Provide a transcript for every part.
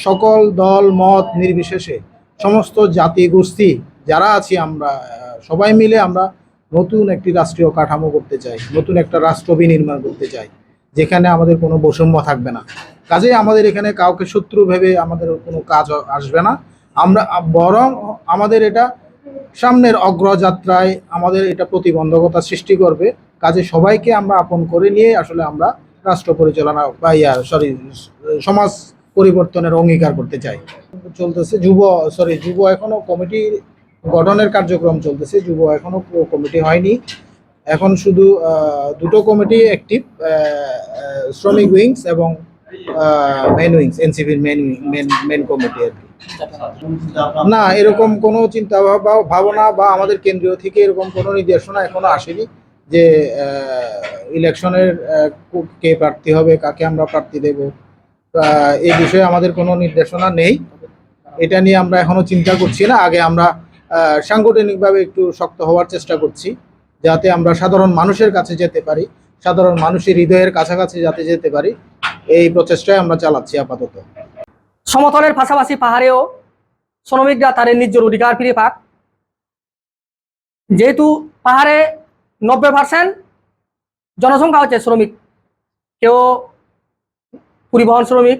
সকল দল মত নির্বিশেষে সমস্ত জাতি গোষ্ঠী যারা আছি আমরা সবাই মিলে আমরা নতুন একটি রাষ্ট্রীয় কাঠামো করতে চাই, নতুন একটা রাষ্ট্র বিনির্মাণ করতে চাই, যেখানে আমাদের কোনো বৈষম্য থাকবে না। কাজেই আমাদের এখানে কাউকে শত্রু ভেবে আমাদের কোনো কাজ আসবে না। আমরা বরং আমাদের এটা সামনের অগ্রযাত্রায় আমাদের এটা প্রতিবন্ধকতা সৃষ্টি করবে। কাজে সবাইকে আমরা আপন করে নিয়ে আসলে আমরা রাষ্ট্র পরিচালনা বা সমাজ পরিবর্তনের অঙ্গীকার করতে চাই। চলতেছে যুব এখনো কমিটি গঠনের কার্যক্রম চলতেছে। যুব এখনো কমিটি হয়নি। এখন শুধু দুটো কমিটি অ্যাক্টিভ, শ্রমিক উইংস এবং মেন উইংস, এনসিপির মেন কমিটি আর কি। না, এরকম কোনো চিন্তা ভাবনা বা আমাদের কেন্দ্রীয় থেকে এরকম কোনো নির্দেশনা এখনো আসেনি যে ইলেকশনের কে প্রার্থী হবে, কাকে আমরা প্রার্থী দেব, এই বিষয়ে আমাদের কোনো নির্দেশনা নেই। এটা নিয়ে আমরা এখনো চিন্তা করছি না। আগে আমরা সাংগঠনিকভাবে একটু শক্ত হওয়ার চেষ্টা করছি, যাতে আমরা সাধারণ মানুষের কাছে যেতে পারি, সাধারণ মানুষের হৃদয়ের কাছাকাছি যাতে যেতে পারি, এই প্রচেষ্টায় আমরা চালাচ্ছি আপাতত। সমতলের পাশাপাশি পাহাড়েও শ্রমিকরা তাদের ন্যায্য অধিকার ফিরে পাক। যেহেতু পাহাড়ে 90% জনসংখ্যা হচ্ছে শ্রমিক, কেউ পরিবহন শ্রমিক,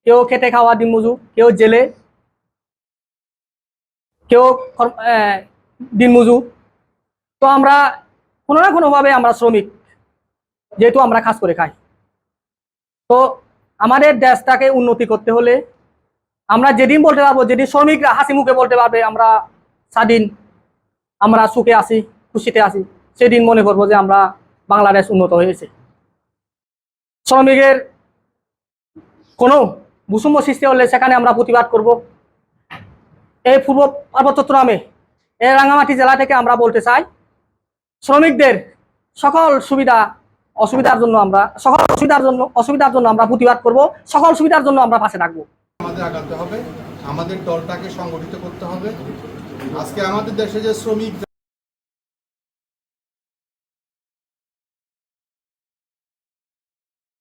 কেউ খেটে খাওয়া দিনমজুর, কেউ জেলে, কেউ দিনমজুর। তো আমরা কোনো না কোনোভাবে আমরা শ্রমিক, যেহেতু আমরা কাজ করে খাই। তো আমাদের দেশটাকে উন্নতি করতে হলে আমরা যেদিন বলতে পারবো, যেদিন শ্রমিকরা হাসি মুখে বলতে পারবে আমরা স্বাধীন, আমরা সুখে আছি, খুশিতে আছি, সেদিন মনে করবো যে আমরা বাংলাদেশ উন্নত হয়েছে। শ্রমিকের কোনো বৈষম্য সৃষ্টি হলে সেখানে আমরা প্রতিবাদ করব। এই পূর্ব পার্বত্য চট্টগ্রামে এই রাঙ্গামাটি জেলা থেকে আমরা বলতে চাই, শ্রমিকদের সকল অসুবিধার জন্য আমরা প্রতিবাদ করব, সকল সুবিধার জন্য আমরা পাশে থাকবো। আমাদের আগাতে হবে, আমাদের দলটাকে সংগঠিত করতে হবে। আজকে আমাদের দেশে যে শ্রমিকরা